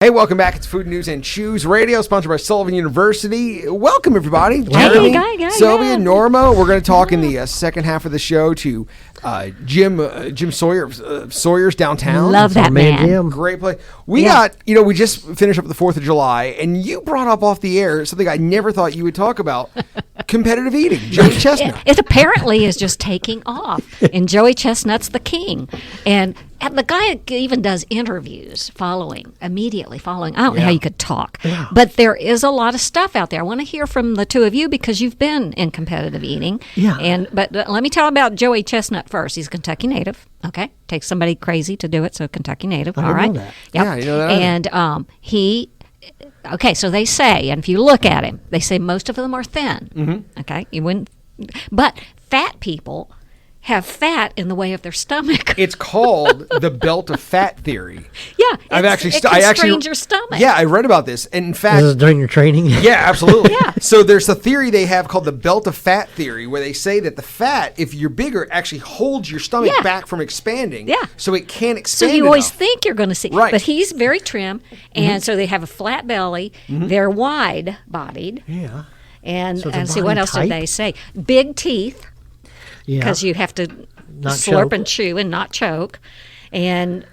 Hey, welcome back. It's Food News and Chews Radio, sponsored by Sullivan University. Welcome, everybody. Jeremy, Sylvia, Norma. We're going to talk in the second half of the show to Jim Sawyer, Sawyer's Downtown. Love that man. Great place. We just finished up the 4th of July, and you brought up off the air something I never thought you would talk about. Competitive eating. Joey Chestnut. It apparently is just taking off, and Joey Chestnut's the king. And the guy even does interviews immediately following. I don't know how you could talk, but there is a lot of stuff out there. I want to hear from the two of you because you've been in competitive eating. Yeah. But let me tell about Joey Chestnut first. He's a Kentucky native. Okay, takes somebody crazy to do it, so Kentucky native. I all right. know that. Yep. Yeah, you know that. And he. Okay, so they say, and if you look at him, they say most of them are thin. Mm-hmm. Okay, you wouldn't, but fat people have fat in the way of their stomach. It's called the belt of fat theory. Yeah, it constrains your stomach. Yeah, I read about this, and in fact, This is during your training? yeah, absolutely. Yeah. So there's a theory they have called the belt of fat theory, where they say that the fat, if you're bigger, actually holds your stomach back from expanding. Yeah. So it can't expand. So you always enough. think you're going to see, Right. but he's very trim, and so they have a flat belly. They're wide-bodied, Yeah. and So it's a see what body else type? did they say? Big teeth. Yeah. Because you have to Not slurp choke. and chew and not choke, and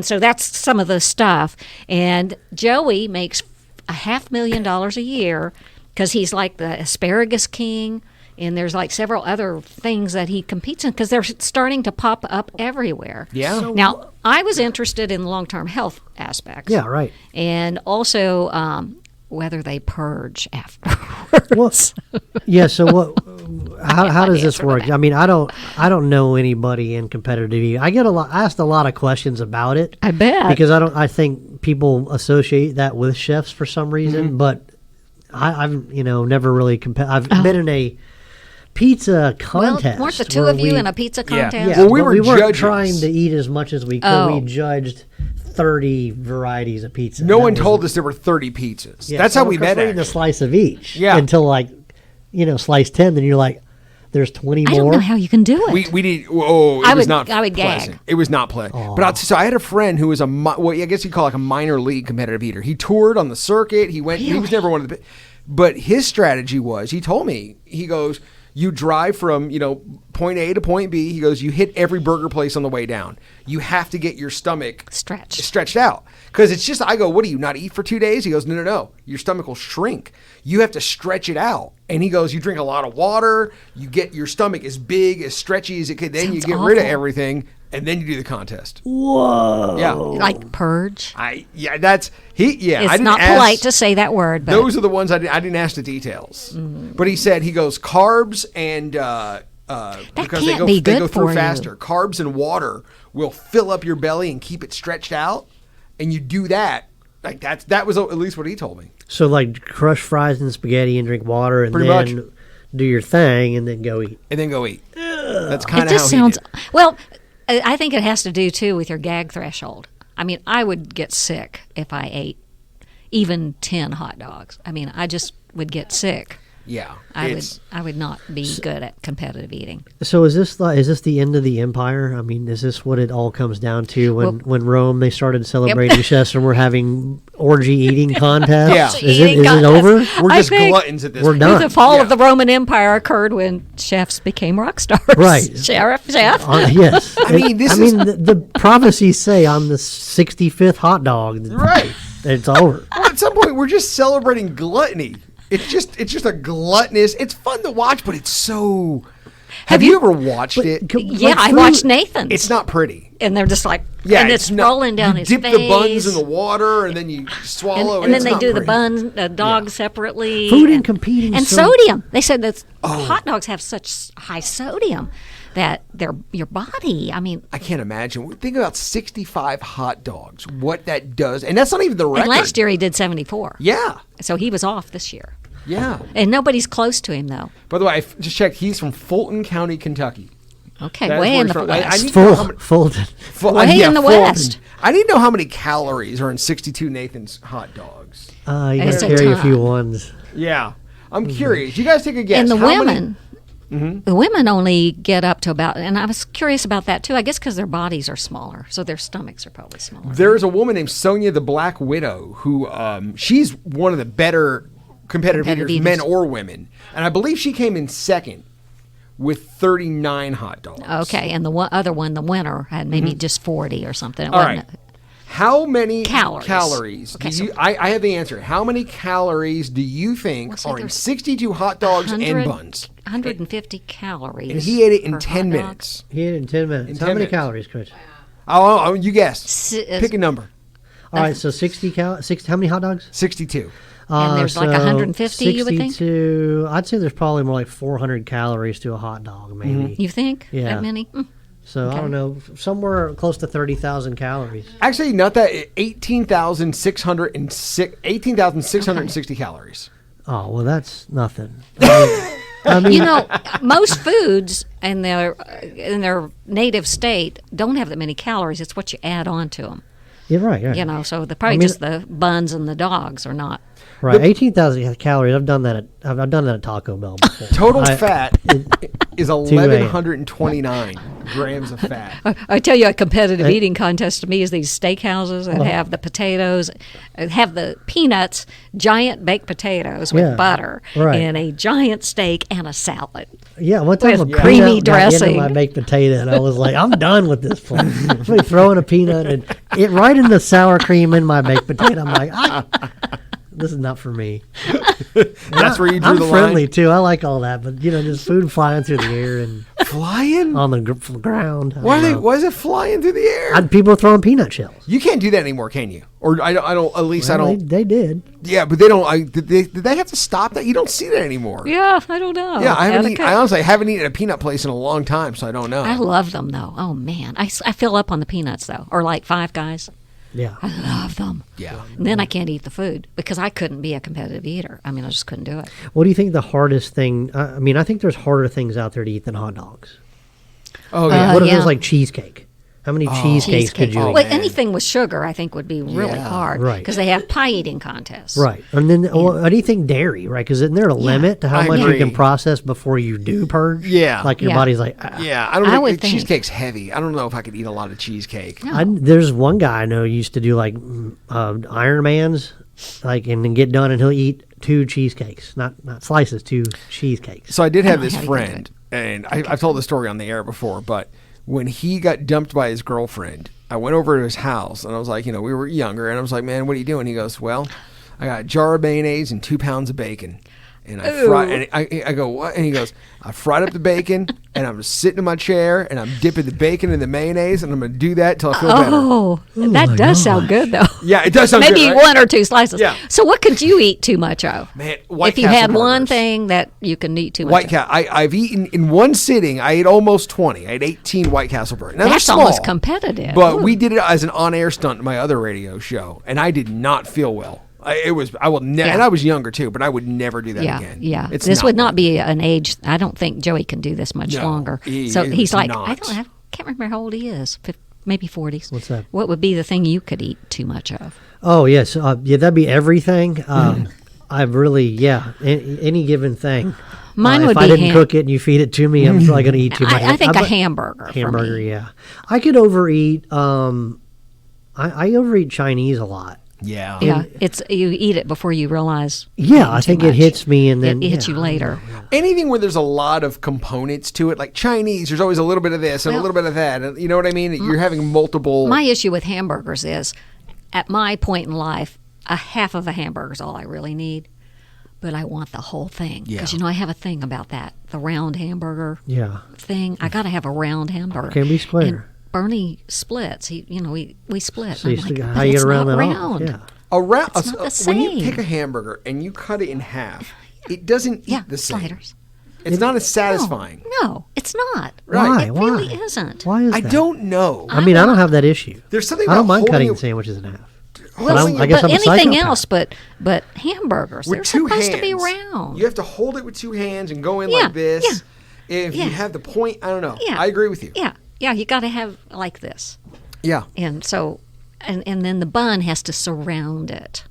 so that's some of the stuff. And Joey makes $500,000 a year because he's like the asparagus king, and there's like several other things that he competes in because they're starting to pop up everywhere. Yeah. So Now I was interested in long-term health aspects. Yeah, right. And also whether they purge afterwards. Well, yeah. So what? How does this work? I mean, I don't know anybody in competitive eating. I asked a lot of questions about it. I bet. Because I think people associate that with chefs for some reason. But I've never really I've been in a pizza contest. Well, weren't the two where of you in a pizza contest? Yeah, Well, we but were we weren't judges. trying to eat as much as we could. Oh. We judged 30 varieties of pizza. No That one was- told us there were 30 pizzas. Yeah, That's so how we of course met. we're eating a Actually. slice of each. Yeah. Until slice 10, then you're like, there's 20 I more. don't know how you can do it. We did. Oh, it I was would- not. I would gag. pleasant. It was not pleasant. But so I had a friend who was I guess you call like a minor league competitive eater. He toured on the circuit. He went. He was never one of the. But his strategy was. He told me. He goes. You drive from point A to point B. He goes. You hit every burger place on the way down. You have to get your stomach stretched out because it's just. I go. What do you not eat for 2 days? He goes. No. Your stomach will shrink. You have to stretch it out. And he goes. You drink a lot of water. You get your stomach as big, as stretchy as it can. Then you get rid of everything, and then you do the contest. Whoa. Yeah. Like purge. That's he. Yeah, It's I didn't not ask, polite to say that word, but Those are the ones I didn't ask the details. But he said he goes carbs and because can't be they good go through for you. faster. Carbs and water will fill up your belly and keep it stretched out. And you do that. Like that was at least what he told me. So like crush fries and spaghetti and drink water and Pretty then much. do your thing and then go eat. And then go eat. That's kind it of how just he sounds. did. Well, I think it has to do too with your gag threshold. I mean, I would get sick if I ate even 10 hot dogs. I mean, I just would get sick. Yeah. I would not be good at competitive eating. So is this the end of the empire? I mean, is this what it all comes down to when Rome they started celebrating chefs and we're having orgy eating contests? Yeah. Is it over? We're I just think gluttons at this we're point. done. The fall of the Roman Empire occurred when chefs became rock stars. Right. Chef. Yes. I mean, the prophecies say on the 65th hot dog, Right. it's over. Well, at some point, we're just celebrating gluttony. It's just a gluttonous. It's fun to watch, but it's so. Have you ever watched it? Yeah, I watched Nathan's. It's not pretty. And they're just like, Yeah, and it's not- rolling down you his dip face. the buns in the water, and then you swallow. And then it's they not do the pretty. bun, dog separately. Food and competing And so- sodium. They said that hot dogs have such high sodium that your body, I mean. I can't imagine. Think about 65 hot dogs. What that does, and that's not even the record. And last year he did 74. Yeah, So he was off this year. yeah. And nobody's close to him, though. By the way, I just checked. He's from Fulton County, Kentucky. Okay, That's way where in he's the from. I west. need to know how many- Folded. Way in the Fulton. West. I need to know how many calories are in 62 Nathan's hot dogs. You It's gotta a carry a ton. few ones. Yeah, I'm curious. You guys take a guess. And the How many- women, The women only get up to about, and I was curious about that too. I guess because their bodies are smaller, so their stomachs are probably smaller. There's a woman named Sonya the Black Widow who she's one of the better competitive eaters, men or women, and I believe she came in second with 39 hot dogs. Okay, and the other one, the winner, had maybe just 40 or something. It All wasn't right. How many calories? do you, I have the answer. How many calories do you think are in 62 hot dogs and buns? 150 calories. And he ate it in per 10 hot dog. minutes. He ate it in 10 minutes. In How 10 many minutes. calories, Chris? Oh, you guess. Pick a number. All right, so 60 how many hot dogs? 62. And there's like 150, you would think? 62, I'd say there's probably more like 400 calories to a hot dog, maybe. You think? Yeah. That many? So I don't know, somewhere close to 30,000 calories. Actually, not that. 18,660 calories. Oh, well, that's nothing. I mean, You know, most foods in their native state don't have that many calories. It's what you add on to them. you're right. You know, so probably just the buns and the dogs are not. Right, 18,000 calories. I've done that at Taco Bell before. Total fat is 1,129 grams of fat. I tell you, a competitive eating contest to me is these steakhouses that have the potatoes, have the peanuts, giant baked potatoes with butter, and a giant steak and a salad. Yeah, one time With a creamy peanut got into dressing. my baked potato, and I was like, I'm done with this place. Somebody throwing a peanut and it right in the sour cream in my baked potato. I'm like, this is not for me. That's where you drew I'm the friendly line. too. I like all that, but just food flying through the air and Flying? on the ground. Why is it flying through the air? People throwing peanut shells. You can't do that anymore, can you? Or I don't. At least I Well, don't. They did. Yeah, but they don't. Did they have to stop that? You don't see that anymore. Yeah, I don't know. Yeah, I Yeah, honestly haven't eaten at a peanut place in a long time, so I don't know. I love them though. Oh man, I fill up on the peanuts though, or like Five Guys. Yeah. I love them. Yeah. And then I can't eat the food because I couldn't be a competitive eater. I mean, I just couldn't do it. What do you think the hardest thing? I mean, I think there's harder things out there to eat than hot dogs. Oh yeah. What if it yeah. was like cheesecake? How many cheesecakes could you Oh, eat? Well, man. anything with sugar, I think, would be really Yeah. hard. Right. Because they have pie eating contests. Right. And then anything dairy, right? Because isn't there a limit to how I much agree. you can process before you do purge? Yeah. Like your Yeah. body's like, Yeah, I don't I think would think. cheesecake's heavy. I don't know if I could eat a lot of cheesecake. There's one guy I know used to do like Ironmans, like, and then get done and he'll eat 2 cheesecakes, not slices, 2 cheesecakes. So I did have know this how to do friend, and I've told the story on the air before, but when he got dumped by his girlfriend, I went over to his house, and I was like, we were younger, and I was like, man, what are you doing? He goes, well, I got a jar of mayonnaise and 2 pounds of bacon. And I fried, and I go, what? And he goes, I fried up the bacon, and I'm sitting in my chair, and I'm dipping the bacon in the mayonnaise, and I'm going to do that till I feel better. Oh, that does sound good, though. Yeah, it does sound Maybe good, right? 1 or 2 slices. Yeah. So what could you eat too much of? Man, White if you Castle had one burgers. thing that you can eat too much White of. Castle. I've eaten in one sitting. I ate almost 20. I ate 18 White Castle burgers. Now they're That's small, almost competitive. But Ooh. we did it as an on-air stunt in my other radio show, and I did not feel well. I will never, Yeah. and I was younger too, but I would never do that Yeah, again. yeah. It's This would not worth be an age. I don't think Joey can do this much No, longer. he So is he's like, not. I can't remember how old he is. Maybe 40s. What's that? What would be the thing you could eat too much of? Oh, yes. That'd be everything. I've really, any given thing. Mine would if be I didn't cook it and you feed it to me, I'm probably going to eat too much. I think I'm a hamburger. for Hamburger, me. yeah. I could overeat. I overeat Chinese a lot. Yeah. Yeah, it's you eat it before you realize. Yeah, you're I eating think too it much. hits me and then it hits you later. Anything where there's a lot of components to it, like Chinese, there's always a little bit of this and a Well, little bit of that. And you know what I mean? You're having multiple. My issue with hamburgers is, at my point in life, a half of a hamburger is all I really need, but I want the whole thing because Yeah. I have a thing about that, the round hamburger Yeah. thing. I got to have a round hamburger. Can't be square. And Bernie splits. We split. So I'm you like, how "But you it's get around not that all? round." Yeah. around It's not the when you same. pick a hamburger and you cut it in half, it doesn't Yeah, eat the same. sliders. It's not as satisfying. No, it's not. Right. It Why? really isn't. Why is I that? don't know. I mean, I don't have that issue. There's something I don't about mind cutting holding it- sandwiches in half. Well, I guess I'm a anything psychopath. else, but hamburgers, with they're 2 supposed hands. to be round. You have to hold it with 2 hands and go in Yeah, like this. yeah, If yeah. you have the point, I don't know. Yeah. I agree with you. Yeah, you got to have like this, Yeah. and so, and then the bun has to surround it,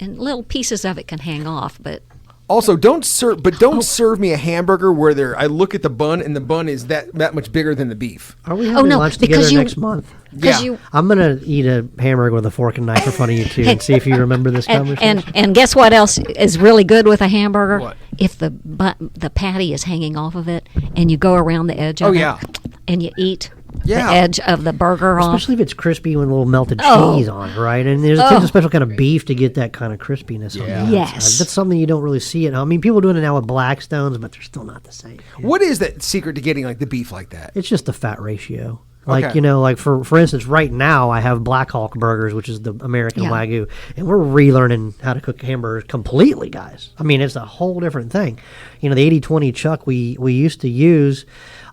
and little pieces of it can hang off, but Also, don't serve me a hamburger where I look at the bun and the bun is that much bigger than the beef. Are we having no, lunch because together next month? Yeah. I'm gonna eat a hamburger with a fork and knife in front of you too, and see if you remember this conversation. And guess what else is really good with a hamburger? What? If the patty is hanging off of it, and you go around the edge of it, and you eat the edge of the burger off. Especially if it's crispy with a little melted cheese on it, right? And it takes a special kind of beef to get that kind of crispiness on the outside. Yes. That's something you don't really see at home. I mean, people are doing it now with Blackstones, but they're still not the same. What is that secret to getting like the beef like that? It's just the fat ratio. Like, Okay. like for instance, right now I have Black Hawk Burgers, which is the American Wagyu, and we're relearning how to cook hamburgers completely, guys. I mean, it's a whole different thing. The 80-20 chuck we used to use,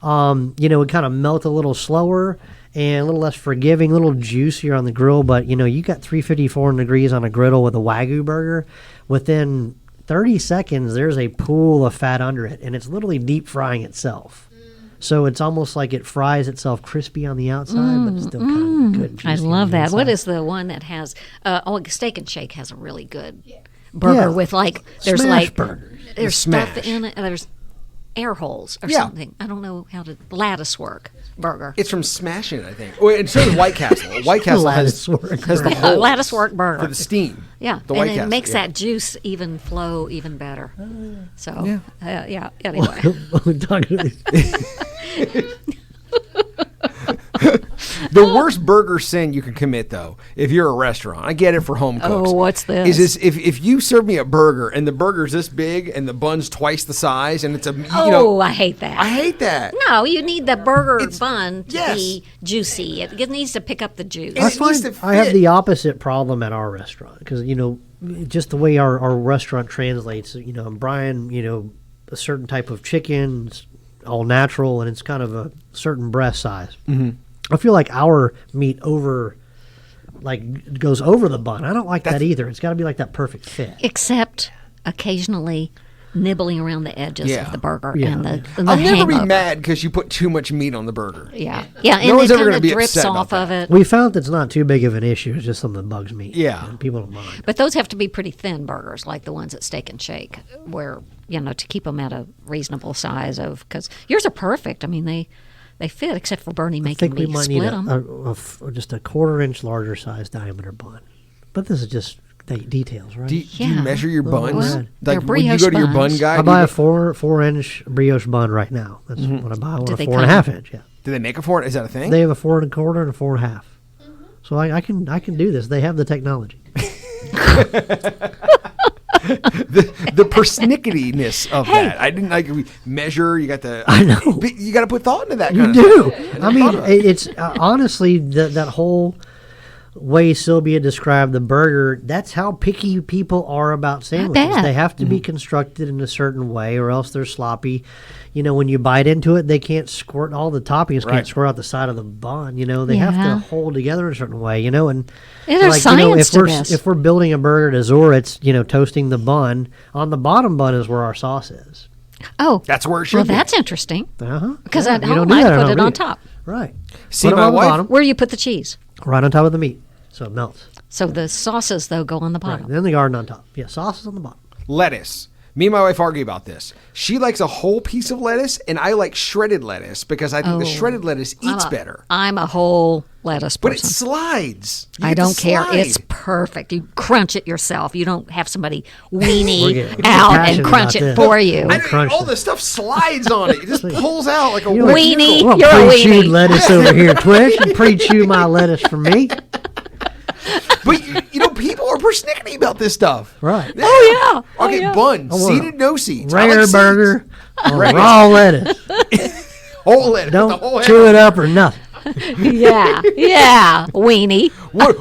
would kind of melt a little slower and a little less forgiving, a little juicier on the grill. But, you got 354 degrees on a griddle with a Wagyu burger. Within 30 seconds, there's a pool of fat under it, and it's literally deep frying itself. So it's almost like it fries itself crispy on the outside, but it's still kind of good. I juicy love on the that. What inside. is the one that has? Steak and Shake has a really good burger with there's Smash burgers. there's Smash. stuff in it. There's air holes or Yeah. something. I don't know how to lattice work burger. It's from Smashing It, I think. Well, and so does White Castle. White Castle has Lattice the work. holes Lattice work burger for the steam. Yeah, the and White it Castle, makes yeah. that juice even flow even better. So Yeah. Anyway, We're talking to these- The worst burger sin you can commit, though, if you're a restaurant, I get it for home cooks. what's this? Is this if you serve me a burger and the burger's this big and the bun's twice the size and it's a I hate that. I hate that. No, you need the burger bun to yes. be juicy. It needs to pick up the juice. And I it needs find to I have fit. the opposite problem at our restaurant because just the way our restaurant translates. I'm Brian. A certain type of chicken, it's all natural, and it's kind of a certain breast size. Mm-hmm. I feel like our meat goes over the bun. I don't like that either. It's got to be like that perfect fit. Except occasionally nibbling around the edges Yeah. of the burger Yeah. and the I'll never be hangover. mad because you put too much meat on the burger. Yeah, and No one's it ever kind gonna of be drips upset about off of that. it. We found that's not too big of an issue. It's just something that bugs me. Yeah. And people don't mind. But those have to be pretty thin burgers, like the ones at Steak and Shake, where to keep them at a reasonable size because yours are perfect. I mean, they fit, except for Bernie I making think we me might split need them. just a 1/4 inch larger size diameter bun. But this is just details, right? Do you measure your buns? Well, they're like when you brioche go to your bun buns. guy, I buy a 4-inch brioche bun right now. That's what I buy. I want Do a they 4.5 inch. Yeah, do they make a 4? Is that a thing? they have a 4 1/4 and a 4.5. So I can do this. They have the technology. the persnickettiness of that. I didn't like measure. You got the. I know. But you got to put thought into that. You kind do. Of stuff. I mean, it's honestly that whole way Sylvia described the burger. That's how picky people are about sandwiches. bet. They have to be constructed in a certain way, or else they're sloppy. When you bite into it, they can't squirt all the toppings. Right. Can't squirt out the side of the bun. They have Yeah. to hold together in a certain way. And There's science to this. if we're building a burger to Zora, it's toasting the bun. On the bottom bun is where our sauce is. Oh, That's where it should well, be. that's interesting. Because at home, I put it on top. Right. See, Put 'em my on the wife- bottom, Where you put the cheese. right on top of the meat, so it melts. So the sauces, though, go on the Right. bottom. Then the garden on top. Yeah, sauce is on the bottom. Lettuce. Me and my wife argue about this. She likes a whole piece of lettuce, and I like shredded lettuce because I think the shredded lettuce eats better. I'm a whole lettuce But it person. slides. You I get to don't care. slide. It's perfect. You crunch it yourself. You don't have somebody We're weenie getting out passionate and crunch about it this. for you. I crunch all it. the stuff slides on it. It just pulls out like a You wet Weenie. noodle. Well, You're a pre-chewed weenie. lettuce over here, Twitch. You pre-chew my lettuce for me. But people are persnickety about this stuff. Right. Oh, yeah. Okay, yeah. bun, I want seeded, no seeds. I Rare like seeds. burger on Right. raw lettuce. Whole lettuce. the whole Don't head chew on it up or nothing. Yeah, weenie.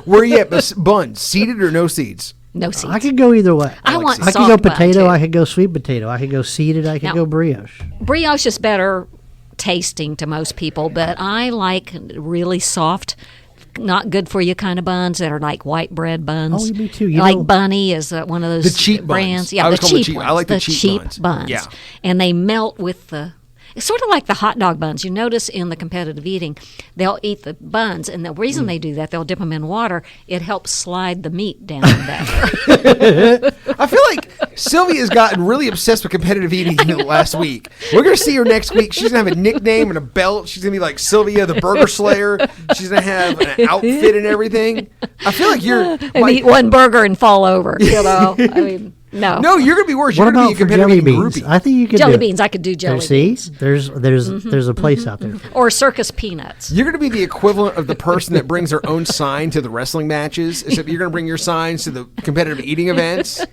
Where you at? Bun, seeded or no seeds? No seeds. I could go either way. I want I could soft go bun, potato. too. I could go sweet potato. I could go seeded. I could Now- go brioche. Brioche is better tasting to most people, but I like really soft, not good for you kind of buns that are like white bread buns. Oh, me too. Like Bunny is one of those The cheap brands. buns. Yeah, I the always call them cheap cheap. ones. I like the cheap buns. buns. Yeah. And they melt with the. It's sort of like the hot dog buns. You notice in the competitive eating, they'll eat the buns, and the reason they do that, they'll dip them in water. It helps slide the meat down better. I feel like Sylvia's gotten really obsessed with competitive eating in the last week. We're going to see her next week. She's going to have a nickname and a belt. She's going to be like Sylvia the Burger Slayer. She's going to have an outfit and everything. I feel like you're... and eat one burger and fall over, you know? I mean, no. No, you're going to be worse. What You're going about to be for a competitive jelly eating beans? groupie. I think you could Jelly do it. beans, I could do jelly See, beans. there's a place out there. Or circus peanuts. You're going to be the equivalent of the person that brings their own sign to the wrestling matches, except you're going to bring your signs to the competitive eating events.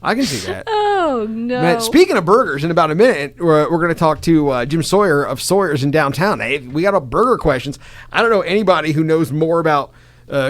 I can see that. Oh, no. Man, speaking of burgers, in about a minute, we're going to talk to Jim Sawyer of Sawyer's in downtown. Hey, we got burger questions. I don't know anybody who knows more about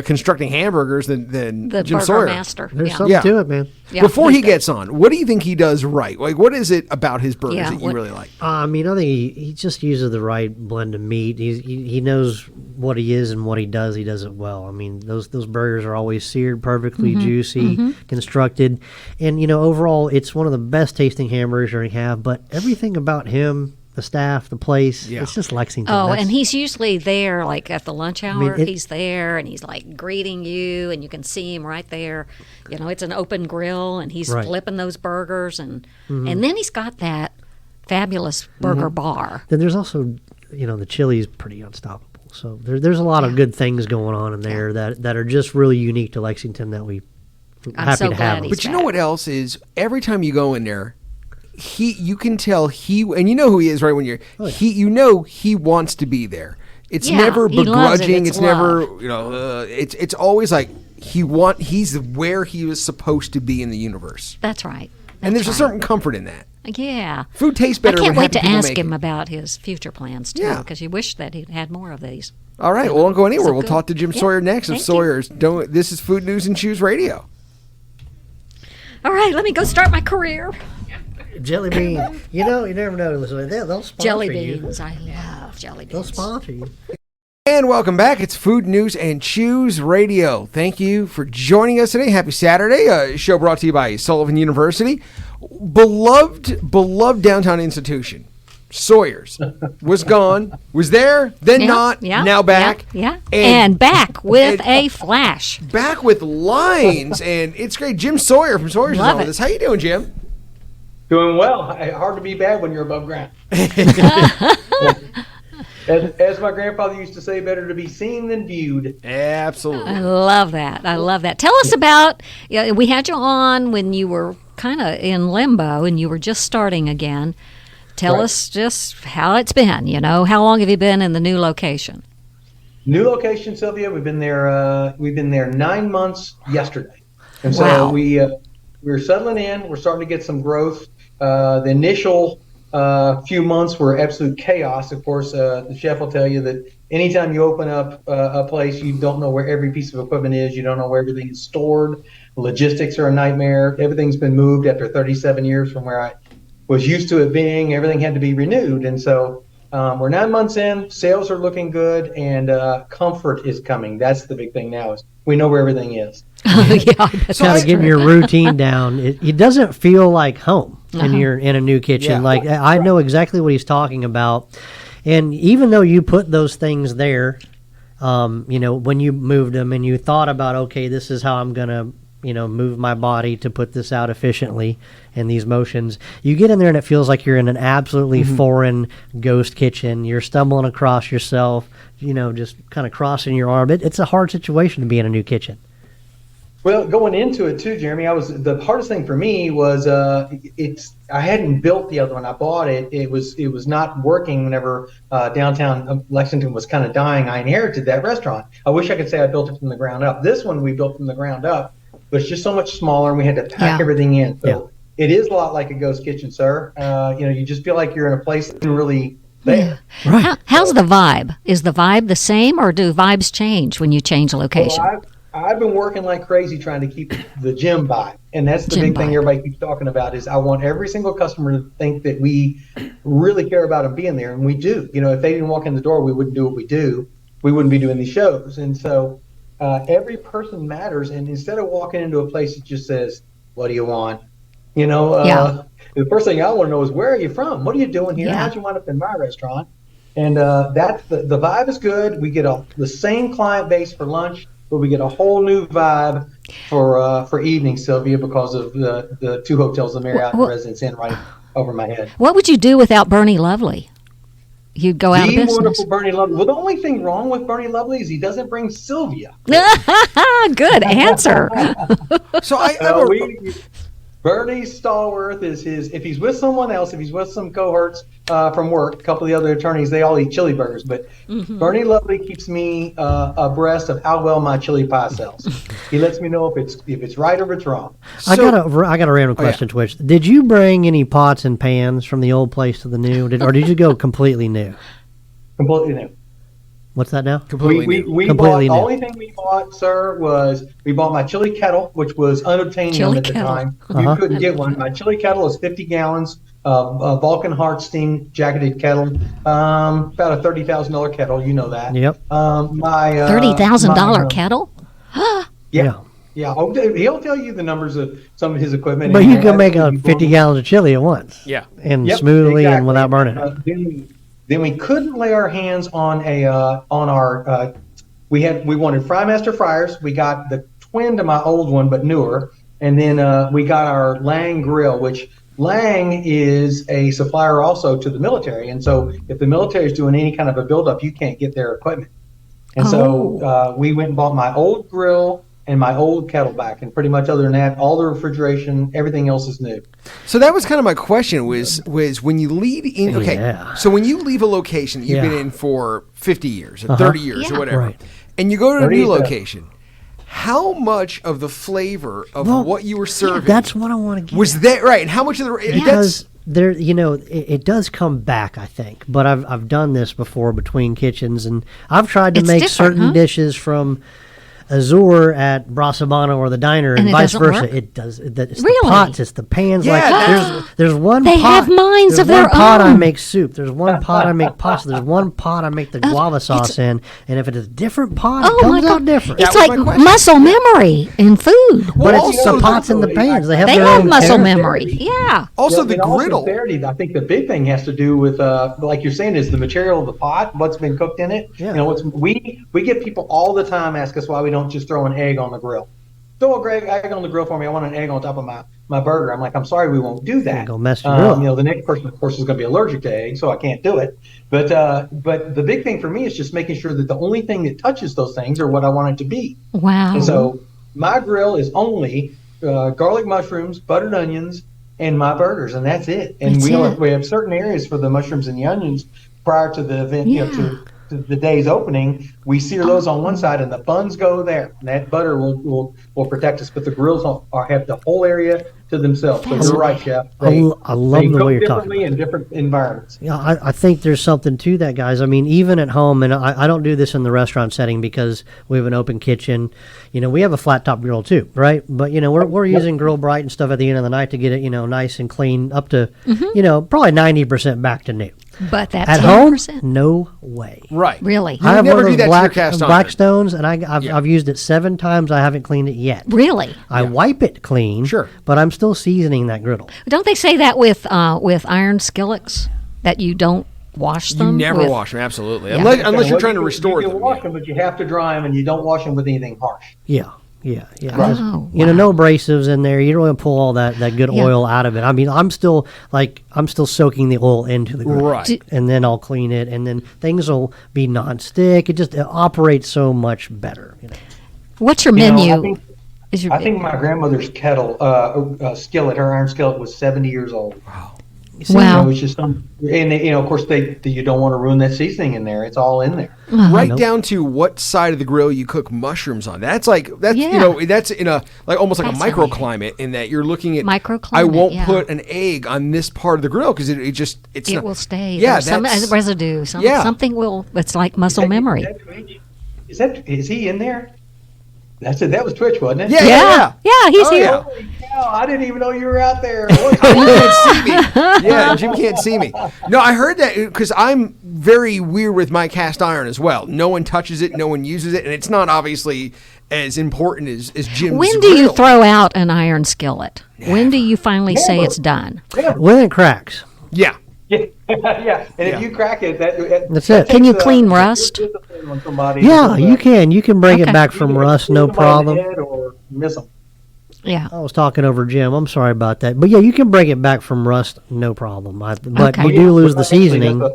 constructing hamburgers than The Jim burger Sawyer. master. There's yeah. something to it, man. Yeah, Before he he's good. gets on, what do you think he does right? Like, what is it about his burgers Yeah, that you what- really like? I mean, I think he just uses the right blend of meat. He knows what he is and what he does. He does it well. I mean, those burgers are always seared, perfectly juicy, constructed, and overall, it's one of the best tasting hamburgers you have. But everything about him, the staff, the place, Yeah. it's just Lexington. Oh, That's- and he's usually there, like at the lunch hour. it- He's there, and he's like greeting you, and you can see him right there. It's an open grill, and he's Right. flipping those burgers, and then he's got that fabulous burger bar. Then there's also, the chili's pretty unstoppable. So there's a lot of good things going on in there that are just really unique to Lexington that we I'm happy so to glad have. 'em. he's But you know what else is? Every time you go in there, you can tell and you know who he is right when you're he wants to be there. It's Yeah, never he loves it. begrudging. It's never it's always like he's where he was supposed to be in the universe. That's right. And there's That's a right. certain comfort in that. Yeah. Food tastes better I can't when wait happy to people ask make him it. about his future plans, too, Yeah. because you wish that he'd had more of these. All right, well, don't go anywhere. So We'll good. talk to Jim Yeah, Sawyer next of thank you. Sawyer's. This is Food News and Chews Radio. All right, let me go start my career. Jelly bean. You never know. They'll sponsor Jelly you. beans. I love jelly They'll beans. sponsor you. And welcome back. It's Food News and Chews Radio. Thank you for joining us today. Happy Saturday. A show brought to you by Sullivan University. Beloved downtown institution. Sawyer's was gone, was there, then not, now back. Yeah. And back with a flash. Back with lines. And it's great. Jim Sawyer from Sawyer's is Love on with it. us. How you doing, Jim? Doing well. Hard to be bad when you're above ground. As my grandfather used to say, better to be seen than viewed. Absolutely. I love that. I love that. Tell us about, we had you on when you were kind of in limbo and you were just starting again. Tell Right. us just how it's been, how long have you been in the new location? New location, Sylvia. We've been there 9 months yesterday, and so Wow. we're settling in. We're starting to get some growth. The initial few months were absolute chaos. Of course, the chef will tell you that anytime you open up a place, you don't know where every piece of equipment is. You don't know where everything is stored. Logistics are a nightmare. Everything's been moved after 37 years from where I was used to it being. Everything had to be renewed. And so we're 9 months in. Sales are looking good, and comfort is coming. That's the big thing now is we know where everything is. Yeah, Kind of getting your routine down. It doesn't feel like home when you're in a new kitchen. Yeah. Like I know exactly what he's talking about. And even though you put those things there, when you moved them and you thought about, okay, this is how I'm gonna, move my body to put this out efficiently in these motions. You get in there and it feels like you're in an absolutely foreign ghost kitchen. You're stumbling across yourself, just kind of crossing your arm. It's a hard situation to be in a new kitchen. Well, going into it too, Jeremy, the hardest thing for me was I hadn't built the other one. I bought it. It was not working whenever downtown Lexington was kind of dying. I inherited that restaurant. I wish I could say I built it from the ground up. This one we built from the ground up, but it's just so much smaller, and we had to pack everything in. So it is a lot like a ghost kitchen, sir. You just feel like you're in a place that's really there. Right. How's the vibe? Is the vibe the same, or do vibes change when you change location? Well, I've been working like crazy trying to keep the gym vibe, and that's the Gym big thing vibe. everybody keeps talking about is I want every single customer to think that we really care about them being there, and we do. If they didn't walk in the door, we wouldn't do what we do. We wouldn't be doing these shows, and so every person matters. And instead of walking into a place that just says, "What do you want?" The first thing I want to know is, where are you from? What are you doing here? Yeah. How'd you wind up in my restaurant? And that's the vibe is good. We get the same client base for lunch, but we get a whole new vibe for evening, Sylvia, because of the 2 hotels, the Marriott and Residence Inn, right over my head. What would you do without Bernie Lovely? You'd go out of business. Wonderful Bernie Lovely. Well, the only thing wrong with Bernie Lovely is he doesn't bring Sylvia. Good answer. So Bernie Stallworth is if he's with someone else, if he's with some cohorts from work, a couple of the other attorneys, they all eat chili burgers. But Bernie Lovely keeps me abreast of how well my chili pie sells. He lets me know if it's right or it's wrong. I got a random question, Twitch. Did you bring any pots and pans from the old place to the new, or did you go completely new? Completely new. What's that now? Completely we new. bought, the only thing we bought, sir, was we bought my chili kettle, which was unobtainium at the time. You couldn't get one. My chili kettle is 50 gallons of Vulcan Hard Steam jacketed kettle, about a $30,000 kettle. You know that. Yep. My $30,000 kettle? Yeah. He'll tell you the numbers of some of his equipment. But you can make 50 gallons of chili at once. Yeah. And smoothly and without burning. Then we couldn't lay our hands on our. We wanted Frymaster fryers. We got the twin to my old one, but newer. And then we got our Lang grill, which Lang is a supplier also to the military. And so if the military is doing any kind of a buildup, you can't get their equipment. And so we went and bought my old grill and my old kettle back, and pretty much other than that, all the refrigeration, everything else is new. So that was kind of my question was when you lead in, okay, so when you leave a location you've been in for 50 years or 30 years or whatever, and you go to a new location, how much of the flavor of what you were serving that's what I want to get was that, right? And how much of the... Because there, it does come back, I think. But I've done this before between kitchens, and I've tried to make certain dishes from Azure at Brasabano or the diner, and vice versa. Work? It does. It's the pots, it's the pans. There's one. They pot, have minds of their own. There's one pot I make soup. There's one pot I make pasta. There's one pot I make the guava sauce in. And if it is a different pot, it comes out different. It's like muscle memory in food. But it's the pots and the pans. They have muscle memory. Yeah. Also the griddle. I think the big thing has to do with, like you're saying, is the material of the pot, what's been cooked in it. Yeah. We get people all the time ask us why we don't just throw an egg on the grill. Throw an egg on the grill for me. I want an egg on top of my burger. I'm like, I'm sorry, we won't do that. Go mess your grill. The next person, of course, is going to be allergic to eggs, so I can't do it. But the big thing for me is just making sure that the only thing that touches those things are what I want it to be. Wow. And so my grill is only garlic mushrooms, buttered onions, and my burgers, and that's it. And we have certain areas for the mushrooms and the onions prior to the event, to the day's opening. We sear those on one side, and the buns go there. And that butter will protect us. But the grills have the whole area to themselves. So you're right, Chef. I love the way you're talking. In different environments. Yeah, I think there's something to that, guys. I mean, even at home, and I don't do this in the restaurant setting because we have an open kitchen. We have a flat top grill too, right? But we're using Grill Bright and stuff at the end of the night to get it nice and clean up to probably 90% back to new. But that's at 10%. Home, no way. Right. Really? I have never one of do those that to your cast black stones, and I've used it 7 times. I haven't cleaned it yet. Really? I wipe it clean. Sure. But I'm still seasoning that griddle. Don't they say that with iron skillets, that you don't wash them? You never wash them, absolutely. Yeah. Unless you're trying to restore them. You can wash them, but you have to dry them, and you don't wash them with anything harsh. Yeah. Right. Oh, wow. No abrasives in there. You don't want to pull all that good oil out of it. I mean, I'm still soaking the oil into the grill. Right. And then I'll clean it, and then things will be non-stick. It operates so much better. What's your menu? I think my grandmother's kettle, skillet, her iron skillet, was 70 years old. Wow. Wow. It was just and of course you don't want to ruin that seasoning in there. It's all in there. Right down to what side of the grill you cook mushrooms on. That's that's in a almost like a microclimate in that you're looking at microclimate. I won't put an egg on this part of the grill because it will stay. Yeah, some residue. Something will. It's like muscle memory. Is he in there? That was Twitch, wasn't it? Yeah, he's here. Yeah. Holy cow, I didn't even know you were out there. You can't see me. Yeah, Jim can't see me. No, I heard that because I'm very weird with my cast iron as well. No one touches it, no one uses it, and it's not obviously as important as Jim's When do you throw out an iron skillet? When do you finally say it's done? When it cracks. Yeah. Yeah, yeah. And Yeah. if you crack it, that That's that it. Can you takes, clean uh, rust? discipline on somebody Yeah, to, you can. You can bring Okay. it back from either rust, hit no somebody in the problem. head or miss them. Yeah. I was talking over Jim. I'm sorry about that. But yeah, you can bring it back from rust, no problem. But Okay. you do lose the Actually, seasoning. that's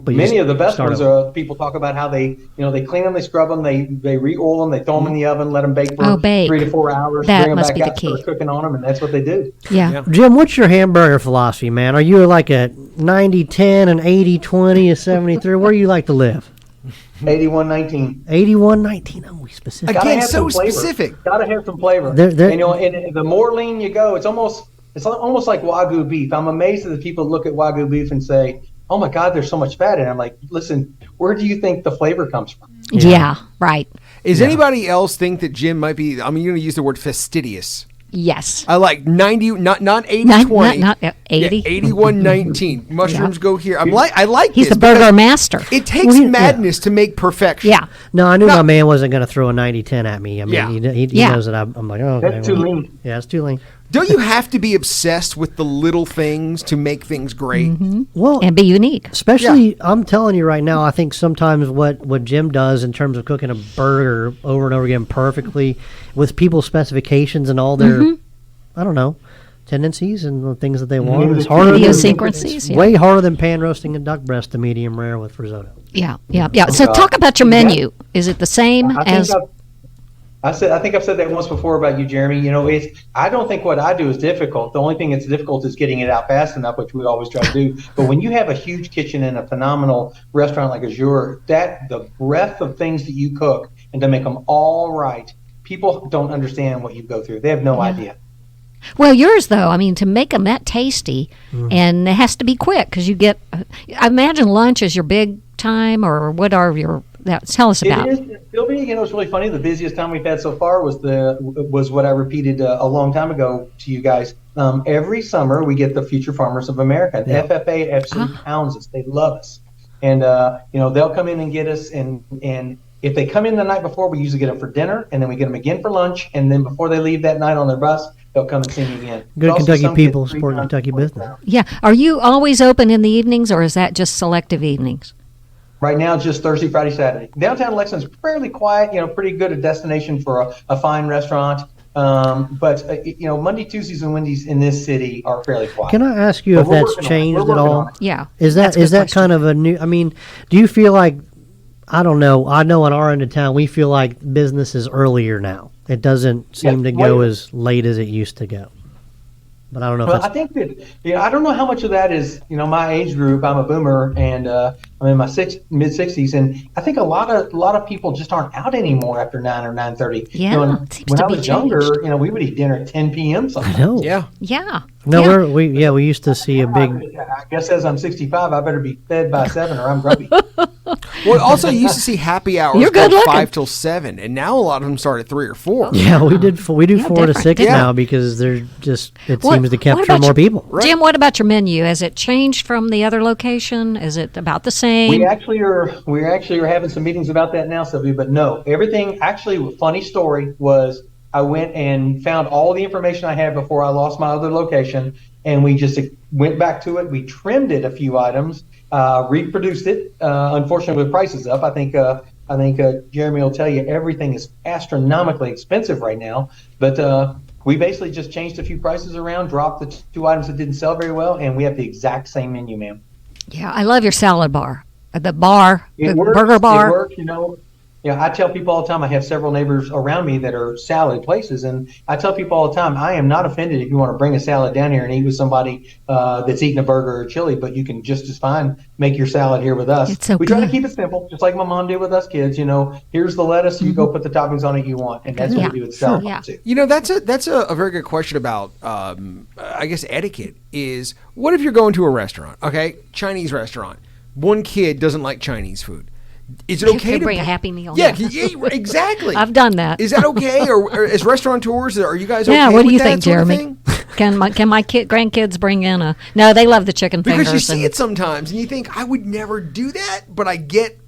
you many of the best start ones over. people talk about how they clean them, they scrub them, they re-oil them, they throw them in the oven, let them bake for Oh, bake. 3 to 4 hours, That bring them must back be the out, start key. cooking on them, and that's what they do. Yeah. Yeah. Jim, what's your hamburger philosophy, man? Are you like a 90-10, an 80-20, a 73? Where do you like to live? 81-19. 81-19. Oh, we specific. Gotta Again, have so some flavor. specific. Gotta have some flavor. There- And the more lean you go, it's almost like Wagyu beef. I'm amazed at the people that look at Wagyu beef and say, "Oh my God, there's so much fat." And I'm like, listen, where do you think the flavor comes from? Yeah. Right. Is anybody else think that Jim might be? I mean, you're going to use the word fastidious. Yes. I like 90, not 80, Not- 20. not 80. Yeah, 81-19. Mushrooms go here. I like He's this the burger because master. It takes Well, madness to make perfection. Yeah. No, I knew No. my man wasn't going to throw a 90-10 at me. I mean, Yeah. he Yeah. knows that I'm like, oh, okay. That's too lean. Yeah, it's too lean. Don't you have to be obsessed with the little things to make things great? Well, And be unique. especially, I'm telling you right now, I think sometimes what Jim does in terms of cooking a burger over and over again perfectly with people's specifications and all their, I don't know, tendencies and the things that they want. It's harder than, Idiosyncrasies, it's yeah. way harder than pan roasting a duck breast to medium rare with risotto. Yeah. Yeah. Yeah. So talk about your menu. Is it the same as? I think I've said that once before about you, Jeremy. I don't think what I do is difficult. The only thing that's difficult is getting it out fast enough, which we always try to do. But when you have a huge kitchen in a phenomenal restaurant like yours, the breadth of things that you cook and to make them all right, people don't understand what you go through. They have no idea. Well, yours though. I mean, to make them that tasty, and it has to be quick because you get. I imagine lunch is your big time, or what are your? Tell us about. It is. It'll be. It's really funny. The busiest time we've had so far was what I repeated a long time ago to you guys. Every summer we get the Future Farmers of America. The FFA absolutely hounds us. They love us, and they'll come in and get us. And if they come in the night before, we usually get them for dinner, and then we get them again for lunch, and then before they leave that night on their bus, they'll come and see me again. Good Also, Kentucky some people get 3 supporting times Kentucky 24 business. hours. Yeah. Are you always open in the evenings, or is that just selective evenings? Right now, it's just Thursday, Friday, Saturday. Downtown Lexington's fairly quiet, pretty good a destination for a fine restaurant. But Monday, Tuesdays, and Wednesdays in this city are fairly quiet. Can I ask you But if we're that's working on it. changed We're at working all? on it. Yeah. Is That's that a good is that question. kind of a new? I mean, do you feel like I don't know? I know in our end of town, we feel like business is earlier now. It doesn't seem to go later. as late as it used to go. But I don't know. Well, if I that's, think that I don't know how much of that is my age group. I'm a boomer, and I'm in my mid 60s, and I think a lot of people just aren't out anymore after 9 or 9:30. Yeah, it seems when to I be was younger, changed. we would eat dinner at 10 p.m. sometimes. no. Yeah. Yeah. No, Yeah. we used to see a big. I guess as I'm 65, I better be fed by 7 or I'm grumpy. Well, also you used to see happy hours You're good from looking. 5 till 7, and now a lot of them start at 3 or 4. Yeah, we do 4 to different, 6 different. now because they're just it What- seems to what capture about more your- people. Jim, what about your menu? Has it changed from the other location? Is it about the same? We actually are having some meetings about that now, Sylvia. But no, everything. Actually, funny story was I went and found all the information I had before I lost my other location, and we just went back to it. We trimmed it a few items, reproduced it. Unfortunately, with prices up, I think Jeremy will tell you everything is astronomically expensive right now. But we basically just changed a few prices around, dropped the 2 items that didn't sell very well, and we have the exact same menu, ma'am. Yeah, I love your salad bar. The bar, It the works. burger bar. It works, I tell people all the time, I have several neighbors around me that are salad places, and I tell people all the time, I am not offended if you want to bring a salad down here and eat with somebody that's eating a burger or chili, but you can just as fine make your salad here with us. It's so we try to good. keep it simple, just like my mom did with us kids. Here's the lettuce, you go put the toppings on it you want, and that's Yeah. what we do with salad Sure. bar too. That's a very good question about I guess etiquette is what if you're going to a restaurant, okay, Chinese restaurant, one kid doesn't like Chinese food. Is it You okay can to bring a Happy Meal. Yeah, exactly. I've done that. Is that okay, or as restaurateurs, are you guys okay? Yeah, what do with you that think, sort of Jeremy? thing? Can my grandkids bring in a? No, they love the chicken fingers. Because you see and- it sometimes, and you think I would never do that, but I get.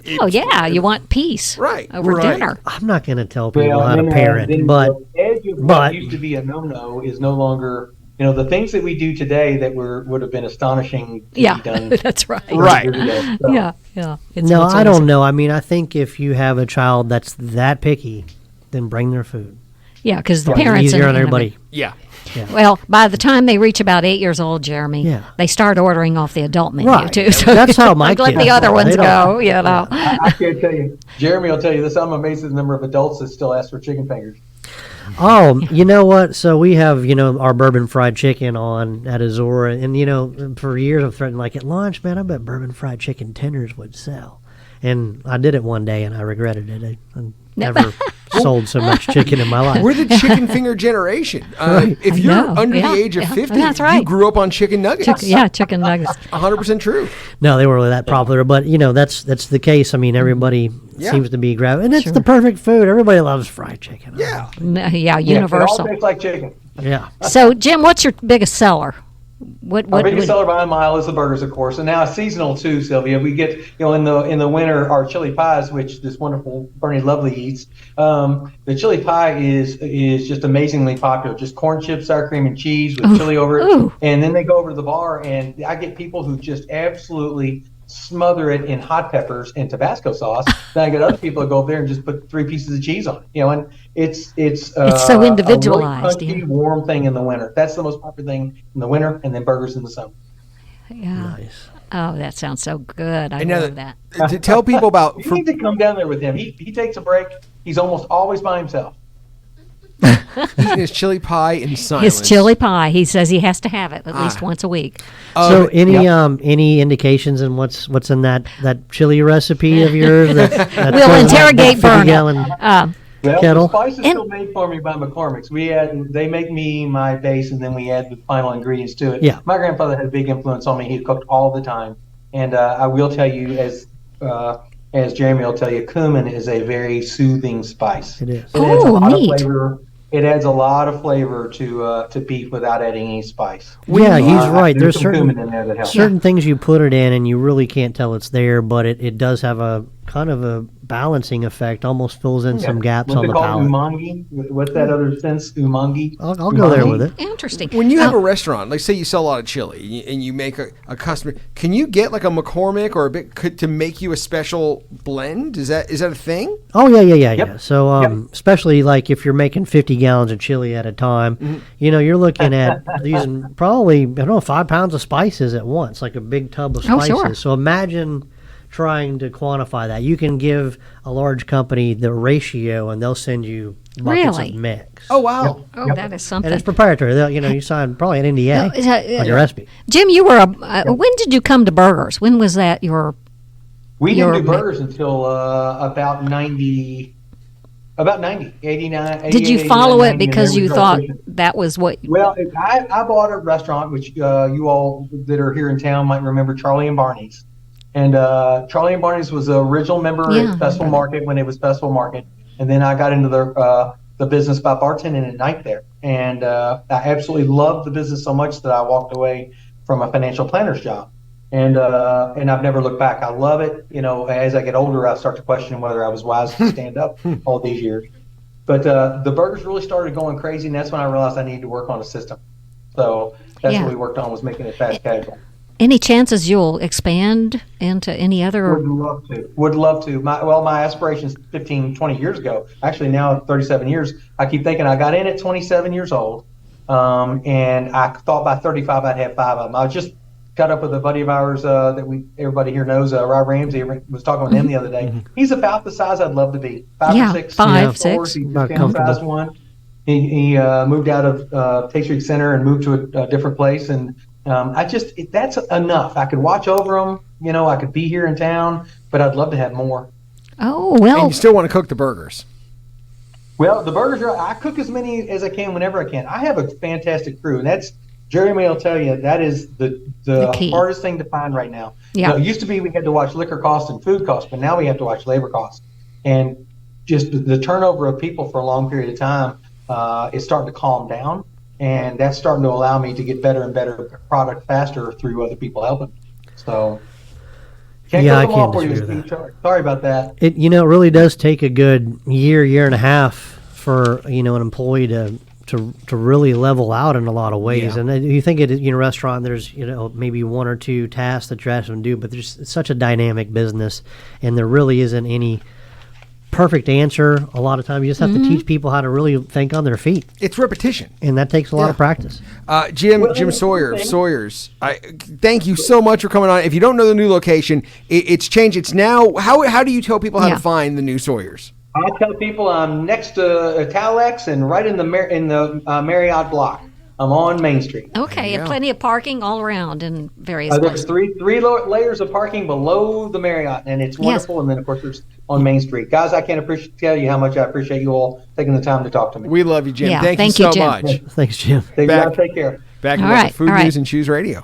It. Oh yeah, you want peace, Right, over right. dinner. I'm not going to tell people Well, how to then, parent, then but the edge of what but- used to be a no-no is no longer the things that we do today that would have been astonishing to Yeah, be done that's right. 'Right. years ago. So, Yeah. No, I don't know. I mean, I think if you have a child that's that picky, then bring their food. Yeah, because the It's parents easier on and everybody. Yeah. Well, by the time they reach about 8 years old, Jeremy, Yeah. they start ordering off the adult menu Right. too. So That's how my let kids the other are. ones They go. You know. I can't tell you. Jeremy will tell you this. I'm amazed at the number of adults that still ask for chicken fingers. Oh, you know what? So we have, our bourbon fried chicken on at Azora. And, for years I've threatened, like, at lunch, man, I bet bourbon fried chicken tenders would sell. And I did it one day, and I regretted it. I never sold so much chicken in my life. We're the chicken finger generation. If you're know. under Yeah, the age of yeah, 50, that's right. you grew up on chicken nuggets. Chicken nuggets. 100% true. No, they weren't really that popular, but that's the case. I mean, everybody Yeah. seems to be grabbing, and it's the perfect food. Everybody loves fried chicken. Yeah. Yeah, Yeah, it all universal. tastes like chicken. Yeah. So, Jim, what's your biggest seller? Our biggest seller by a mile is the burgers, of course, and now it's seasonal too, Sylvia. We get, in the winter, our chili pies, which this wonderful Bernie Lovely eats. The chili pie is just amazingly popular. Just corn chips, sour cream, and cheese with chili over it, Ooh. and then they go over to the bar, and I get people who just absolutely smother it in hot peppers and Tabasco sauce. Then I get other people that go over there and just put 3 pieces of cheese on it. And it's so individualized, a really crunchy, yeah. warm thing in the winter. That's the most popular thing in the winter, and then burgers in the summer. Yeah. Nice. Oh, that sounds so good. I And now love that. to tell people about You need to come down there with him. He takes a break. He's almost always by himself. eating his chili pie in silence. His chili pie. He says he has to have it at least once a week. So any indications in what's in that chili recipe of yours? That We'll interrogate 50 Bernie. gallon Well, kettle. the spice is still made for me by McCormick's. They make me my base, and then we add the final ingredients to it. Yeah. My grandfather had a big influence on me. He cooked all the time, and I will tell you, as Jeremy will tell you, cumin is a very soothing spice. It is. It adds a Oh, lot neat. of flavor. It adds a lot of flavor to beef without adding any spice. Yeah, he's right. There's some cumin certain in there that helps. certain things you put it in, and you really can't tell it's there, but it does have a kind of a balancing effect. Almost fills in some gaps What on they the call palate. Umami. What's that other sense? Umami. I'll go there with it. Interesting. When you have a restaurant, like say you sell a lot of chili and you make a customer, can you get like a McCormick or a bit to make you a special blend? Is that a thing? Oh yeah. So especially like if you're making 50 gallons of chili at a time, you're looking at using probably 5 pounds of spices at once, like a big tub of Oh, spices. sure. So imagine trying to quantify that. You can give a large company the ratio, and they'll send you buckets Really? of mix. Oh wow. Oh, that is something. And it's proprietary. You sign probably an NDA on your recipe. Jim, you were when did you come to burgers? When was that your? We didn't do Your- burgers until about 90, 89. Did you 88, follow 89, it because and then you we thought transitioned. that was what? Well, I bought a restaurant, which you all that are here in town might remember, Charlie and Barney's. And Charlie and Barney's was the original member Yeah. at Festival Market when it was Festival Market. And then I got into the business by bartending at night there. And I absolutely loved the business so much that I walked away from a financial planner's job. And I've never looked back. I love it. As I get older, I start to question whether I was wise to stand up all these years. But the burgers really started going crazy, and that's when I realized I needed to work on a system. So that's Yeah. what we worked on, was making it fast casual. Any chances you'll expand into any other? Would love to. My aspirations 15, 20 years ago, actually now 37 years, I keep thinking I got in at 27 years old, and I thought by 35 I'd have 5 of them. I just got up with a buddy of ours that everybody here knows, Rob Ramsey. Was talking with him the other day. He's about the size I'd love to be. 5 Yeah, or 6. 5, floors. 6. He's Not just downsized comfortable. one. He moved out of Tate Street Center and moved to a different place, and that's enough. I could watch over them. I could be here in town, but I'd love to have more. Oh And well, you still want to cook the burgers. Well, the burgers I cook as many as I can whenever I can. I have a fantastic crew, and that's Jeremy will tell you that is the key. hardest thing to find right now. Yeah. It used to be we had to watch liquor costs and food costs, but now we have to watch labor costs, and just the turnover of people for a long period of time is starting to calm down, and that's starting to allow me to get better and better product faster through other people helping. So. Can't Yeah, cook I them all can't for you, disagree with Steve. Sorry about that. It really does take a good year and a half for an employee to to really level out in a lot of ways. Yeah. And then you think restaurant, there's maybe one or two tasks that you have to do, but it's such a dynamic business, and there really isn't any perfect answer. A lot of times you just have to teach people how to really think on their feet, It's repetition. and that takes a lot of practice. Jim Sawyer of Sawyer's. Thank you so much for coming on. If you don't know the new location, it's changed. It's now. How do you tell people how to find the new Sawyer's? I tell people I'm next to Italex and right in the Marriott block. I'm on Main Street. Okay, and plenty of parking all around in various There's places. three layers of parking below the Marriott, and it's wonderful. And then, of course, there's on Main Street. Guys, I can't tell you how much I appreciate you all taking the time to talk to me. We love you, Jim. Yeah, thank you thank you, so Jim. much. Thanks, Jim. Take care. Back All with right, Food all right. News and Shoes Radio.